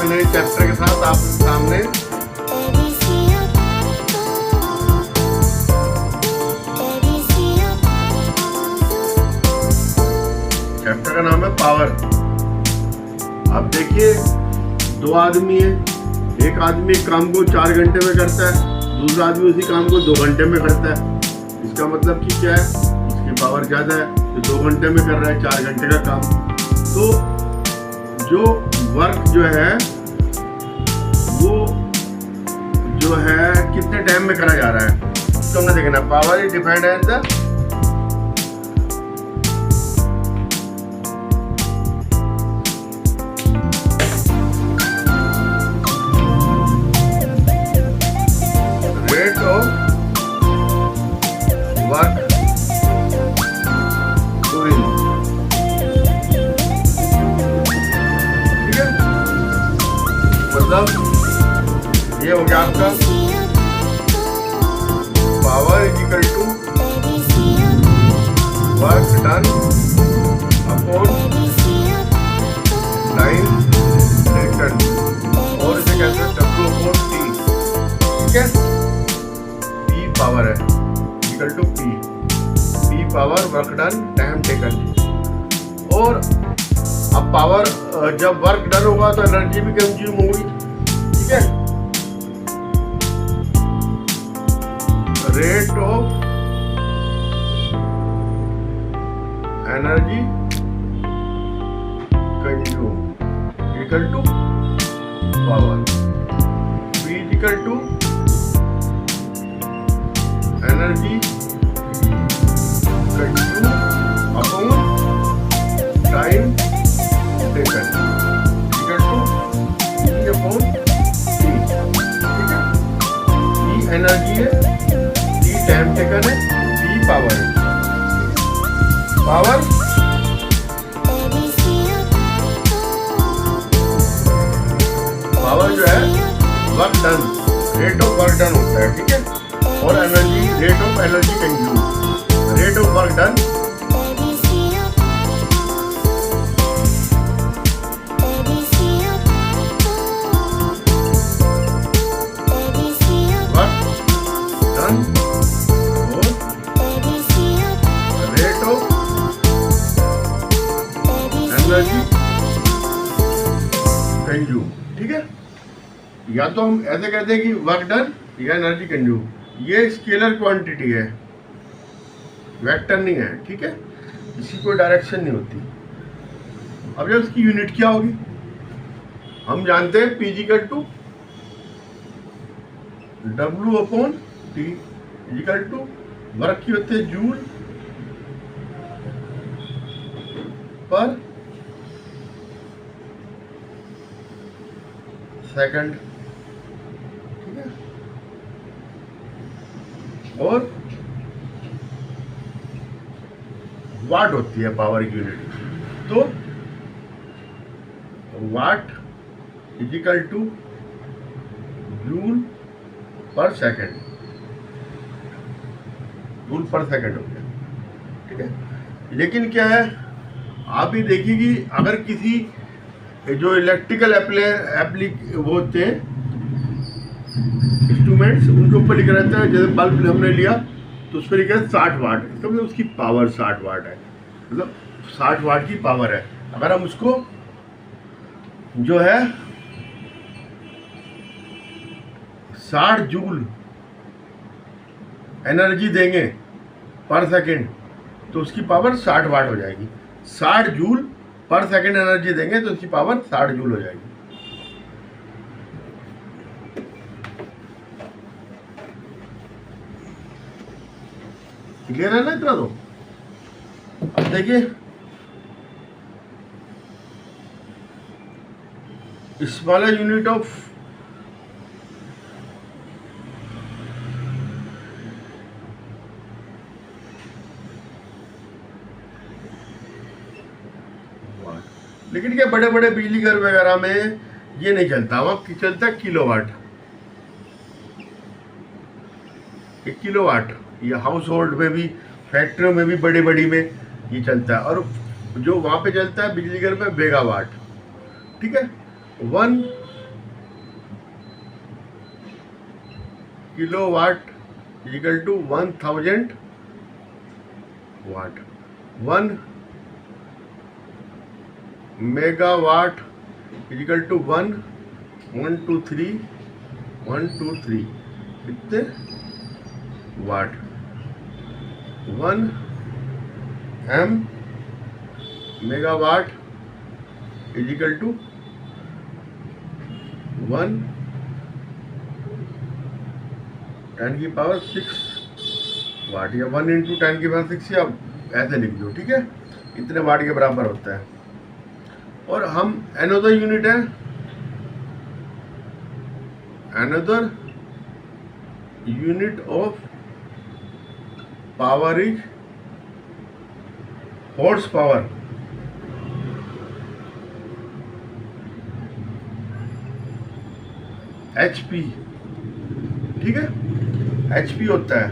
नए चैप्टर के साथ आपके सामने चैप्टर का नाम है पावर। अब देखिए, दो आदमी है, एक आदमी एक काम को 4 घंटे में करता है, दूसरा आदमी उसी काम को 2 घंटे में करता है। इसका मतलब कि क्या है, उसकी पावर ज्यादा है, तो 2 घंटे में कर रहा है 4 घंटे का काम। तो जो वर्क जो है वो जो है कितने टाइम में करा जा रहा है, तो हमने देखना। Power is defined as the rate of work doing. ठीक है, मतलब ये हो गया आपका power is equal to work done upon time taken, और इसे कहते हैं W अपॉन T। ठीक है, P पावर है equal to P power work done time taken. और अब पावर जब वर्क डन होगा तो एनर्जी भी कंज्यूम होगी। ठीक है, rate of energy consume equal to power, P equal to energy consume upon time taken equal to P upon T। ठीक है, P एनर्जी है, टाइम टेकन है, P पावर है। पावर जो है work done, rate of work done होता है। ठीक है, और energy rate of energy consume, rate of work done energy consume. ठीक है, या तो हम ऐसे कहते हैं कि वर्क डन या एनर्जी कंज्यूम। ये स्केलर क्वांटिटी है, वेक्टर नहीं है। ठीक है, इसकी कोई डायरेक्शन नहीं होती। अब जब इसकी यूनिट क्या होगी, हम जानते हैं P equal to W upon T equal to work की होती है जूल पर सेकंड। ठीक है, और वाट होती है पावर की यूनिट, तो what is equal two joule पर सेकंड, जूल पर सेकंड हो गया। ठीक है, लेकिन क्या है, आप ही देखिए कि अगर किसी जो इलेक्ट्रिकल वो होते हैं इंस्ट्रूमेंट्स, उनके ऊपर लिखा रहता है, जैसे बल्ब हमने लिया तो उस पर लिखा है 60 वाट, इसका मतलब उसकी पावर 60 वाट है, मतलब 60 वाट की पावर है। अगर हम उसको जो है 60 जूल एनर्जी देंगे पर सेकंड, तो उसकी पावर 60 वाट हो जाएगी। 60 जूल पर सेकंड एनर्जी देंगे तो उसकी पावर 60 जूल हो जाएगी। क्लियर है ना इतना? तो अब देखिए, स्मॉलर यूनिट ऑफ लेकिन क्या बड़े बड़े बिजली घर वगैरह में ये नहीं चलता, वहाँ चलता किलोवाट। एक किलोवाट ये हाउस होल्ड में भी, फैक्ट्रियों में भी, बड़ी बड़ी में ये चलता है। और जो वहाँ पे चलता है बिजली घर में मेगावाट। ठीक है, 1 kilowatt equal to 1000 watt. 1 megawatt equal to 1 2 3 कितने वाट। 1 मेगावाट इक्वल टू 1 10 की पावर 6 वाट, या 1 इंटू 10 की पावर 6, या ऐसे लिख दो। ठीक है, इतने वाट के बराबर होता है। और हम अनदर यूनिट है, another unit of power is horse power. HP। ठीक है, HP होता है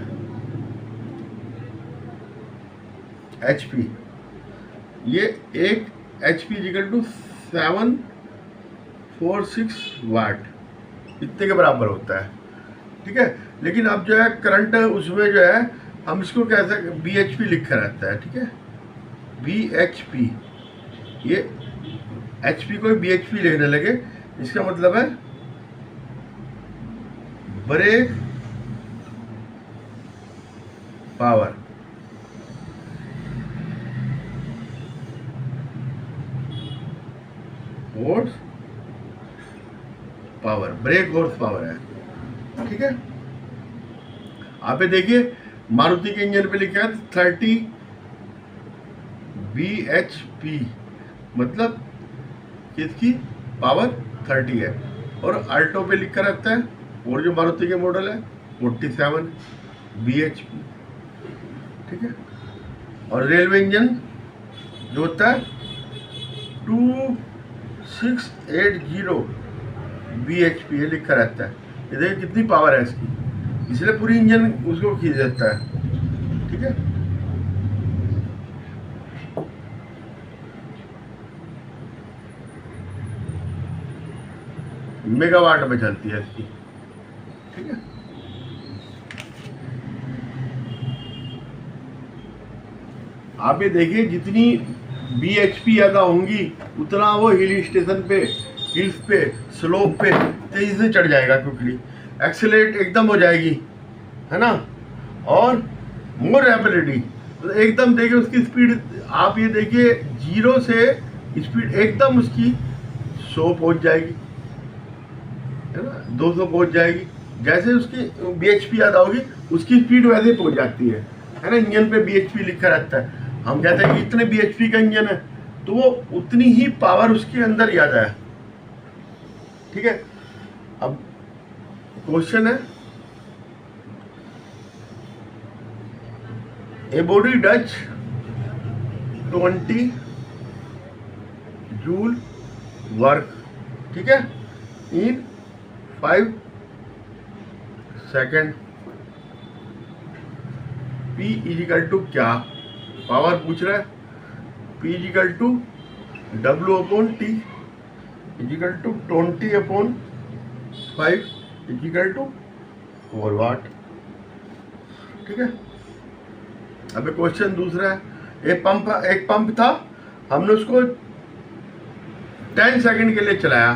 HP। ये एक HP इक्वल टू 746 वाट, इतने के बराबर होता है। ठीक है, लेकिन अब जो है करंट उसमें जो है हम इसको कैसे BHP लिखा रहता है। ठीक है, BHP, ये HP को BHP लिखने लगे, इसका मतलब है brake power. Horse power, brake horse power है। ठीक है, आप ये देखिए मारुति के इंजन पे लिखा है 30 BHP, मतलब इसकी पावर 30 है। और अल्टो पे लिखा रहता है, और जो मारुति के मॉडल है 47 BHP। ठीक है, और रेलवे इंजन जो होता है 2680 BHP, ये लिखा रहता है। ये देखिए कितनी पावर है इसकी, इसलिए पूरी इंजन उसको खींच देता है। ठीक है, मेगावाट में चलती है इसकी। ठीक है, आप ये देखिए जितनी BHP ज़्यादा होंगी उतना वो हिल स्टेशन पे, हिल्स पे, स्लोप पे तेजी से चढ़ जाएगा, क्विकली एक्सेलरेट एकदम हो जाएगी, है ना। और मोर रैपिडिटी, तो एकदम देखिए उसकी स्पीड, आप ये देखिए 0 से स्पीड एकदम उसकी 100 पहुंच जाएगी, है ना, 200 पहुंच जाएगी। जैसे उसकी BHP ज़्यादा होगी उसकी स्पीड वैसे ही पहुंच जाती है ना। इंजन पे BHP लिखा रहता है, हम कहते हैं कि इतने BHP का इंजन है, तो वो उतनी ही पावर उसके अंदर ज़्यादा है। ठीक है, अब क्वेश्चन है, a body does 20 joule work, ठीक है, in 5 second. P is equal to क्या, पावर पूछ रहा है। P is equal to W upon T is equal to 20 upon 5 is equal to 4 watt. ठीक है, अब क्वेश्चन दूसरा है, एक पंप था, हमने उसको 10 सेकंड के लिए चलाया।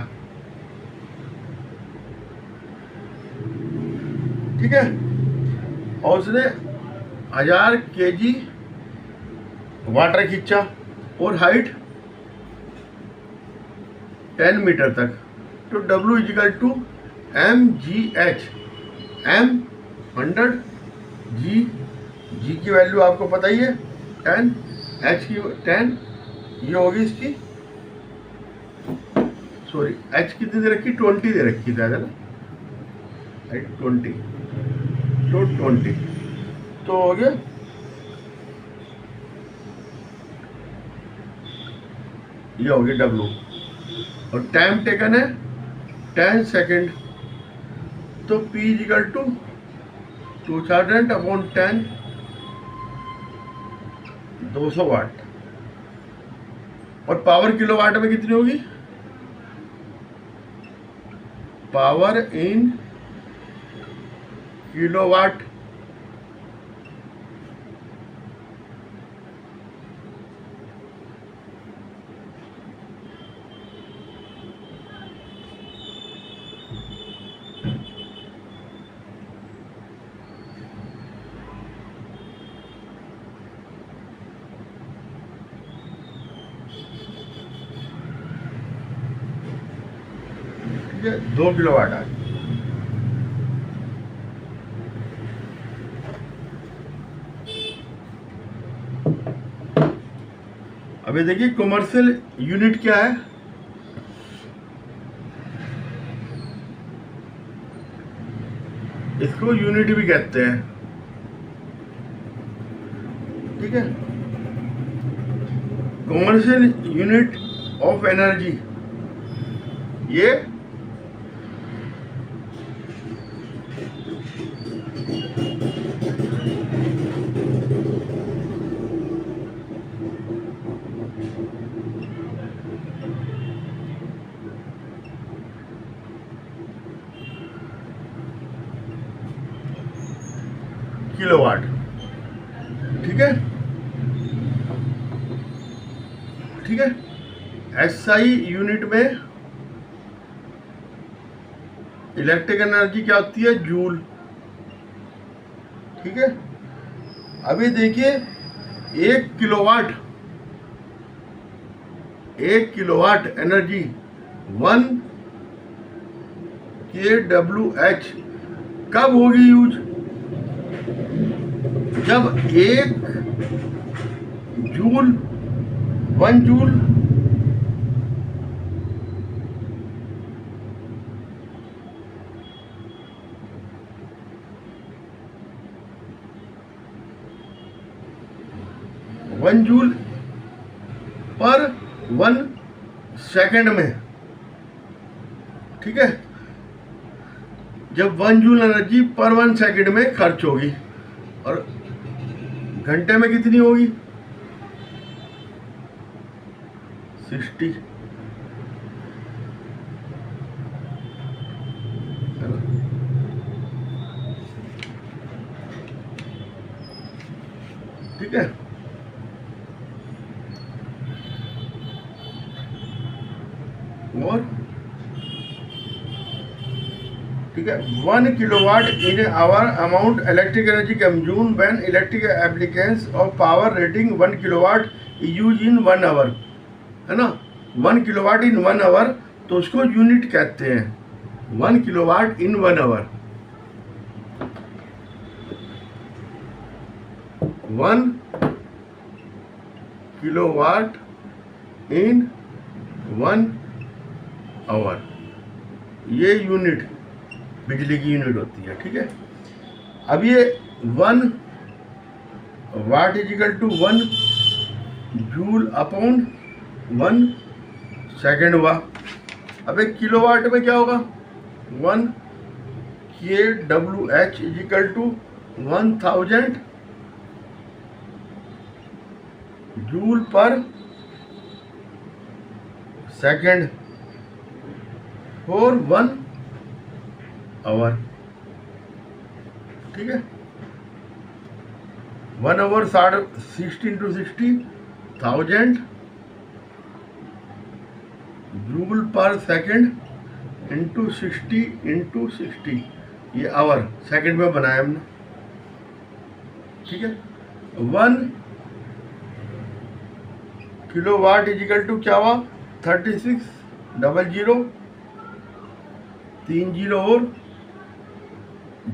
ठीक है, और उसने 1000 kg वाटर खींचा और हाइट 10 मीटर तक, तो W is equal to mgh, m 100, g की वैल्यू आपको पता ही है 10, h की 10, ये होगी इसकी, सॉरी h कितनी दे रखी, 20 दे रखी था ना, 20, तो 20 तो हो गया ये होगी W, और टाइम टेकन है 10 सेकेंड, तो P इजिकल टू 2000/10 200 वाट। और पावर किलोवाट में कितनी होगी? पावर इन किलोवाट, ठीक है, 2 किलोवाट आ गई। अभी देखिए कमर्शियल यूनिट क्या है, इसको यूनिट भी कहते हैं, ठीक है। कमर्शियल यूनिट ऑफ एनर्जी, ये किलोवाट, ठीक है, ठीक है। एसआई यूनिट में इलेक्ट्रिक एनर्जी क्या होती है? जूल, ठीक है। अभी देखिए 1 किलोवाट एनर्जी 1 kWh कब होगी यूज? जब 1 जूल 1 जूल 1 जूल पर 1 सेकंड में, ठीक है। जब 1 जूल एनर्जी पर 1 सेकंड में खर्च होगी, और घंटे में कितनी होगी? 60, ठीक है। और ठीक है, 1 kilowatt in hour amount electric energy consume when electric appliances of power rating 1 kilowatt use in 1 hour, है ना। 1 किलोवाट इन 1 आवर, तो उसको यूनिट कहते हैं, 1 kilowatt in 1 hour. 1 kilowatt in 1 hour, ये यूनिट बिजली की यूनिट होती है, ठीक है। अब ये 1 watt equal to 1 joule upon 1 second हुआ। अब एक किलोवाट में क्या होगा? 1 kWh equal to 1000 joule per second for 1 hour, ठीक है। 1 hour 60 × 60 1000 joule per second into 60 × 60, ये आवर सेकेंड में बनाया हमने, ठीक है। 1 किलोवाट इजिकल टू क्या हुआ? 3600 3 जीरो और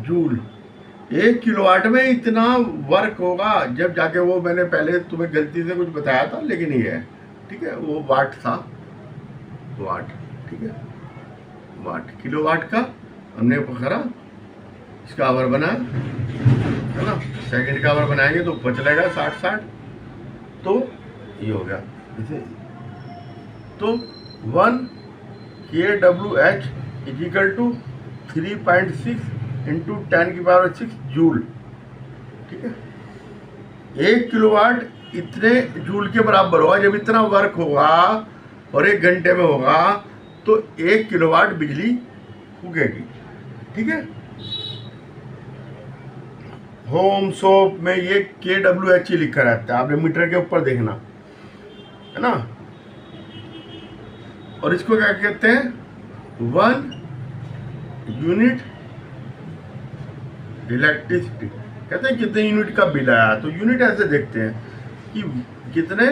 जूल। 1 किलोवाट में इतना वर्क होगा, जब जाके वो मैंने पहले तुम्हें गलती से कुछ बताया था, लेकिन ये है, ठीक है, वो वाट था, वाट, ठीक है, वाट। किलोवाट का हमने पकड़ा, इसका आवर बनाया, है ना। सेकंड का आवर बनाएंगे तो ऊपर चलेगा 60, तो ये हो गया। जैसे तो 1 kWh is equal to 3.6 into 10⁶ joule. ठीक है, 1 किलोवाट इतने जूल के बराबर होगा। जब इतना वर्क होगा और 1 घंटे में होगा तो 1 किलोवाट बिजली फूकेगी। ठीक है, होम शॉप में ये kWh ही लिखा रहता है, आपने मीटर के ऊपर देखना है ना। और इसको क्या कहते हैं, 1 यूनिट इलेक्ट्रिसिटी। कहते हैं कितने यूनिट का बिल आया, तो यूनिट ऐसे देखते हैं कि कितने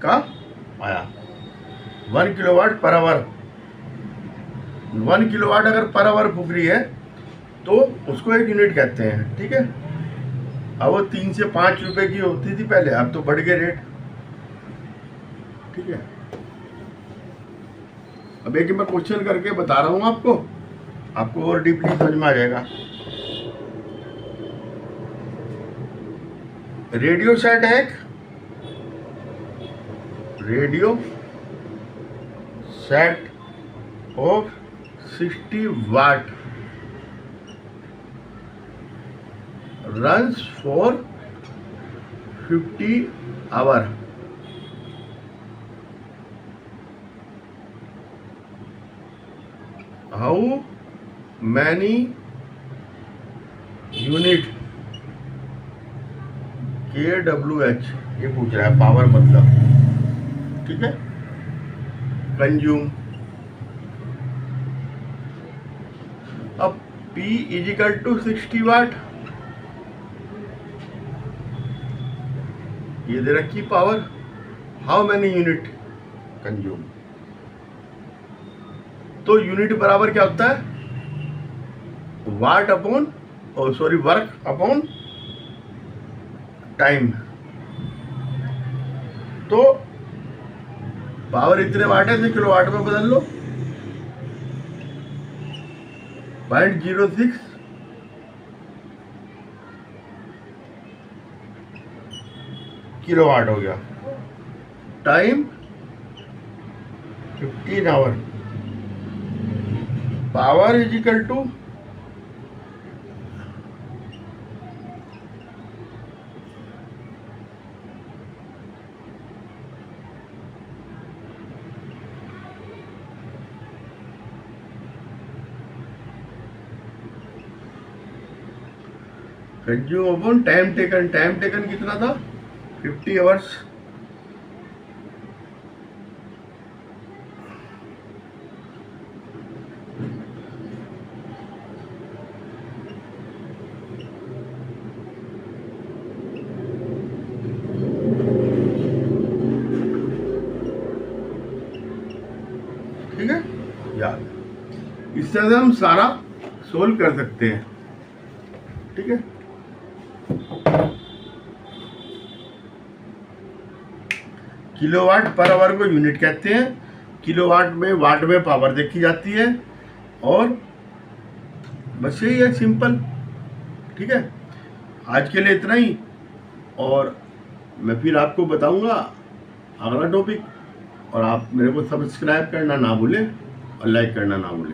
का आया। 1 किलोवाट पर आवर, 1 किलोवाट अगर पर आवर फूक रही है तो उसको 1 यूनिट कहते हैं। ठीक है, अब वो 3 से 5 रुपए की होती थी पहले, अब तो बढ़ गए रेट। ठीक है, अब एक मैं क्वेश्चन करके बता रहा हूं आपको और डीपली समझ में आ जाएगा। रेडियो सेट है, radio set of 60 watt runs for 50 hour। How many unit kWh, ये पूछ रहा है पावर मतलब। ठीक है, कंज्यूम। अब P इज इक्वल टू 60 वाट, ये दे रखी power. How many unit consume, तो यूनिट बराबर क्या होता है, वाट अपॉन वर्क अपॉन टाइम। तो पावर इतने वाट है तो किलोवाट में बदल लो, 0.06 किलोवाट हो गया। Time 15 hour. Power is equal to consume upon time taken. Time taken कितना था, 50 आवर्स। ठीक है, याद, इस तरह से हम सारा सोल्व कर सकते हैं। ठीक है, किलोवाट पर आवर को यूनिट कहते हैं। किलोवाट में वाट में पावर देखी जाती है, और बस यही है, सिंपल। ठीक है, आज के लिए इतना ही, और मैं फिर आपको बताऊंगा अगला टॉपिक। और आप मेरे को सब्सक्राइब करना ना भूलें और लाइक करना ना भूलें।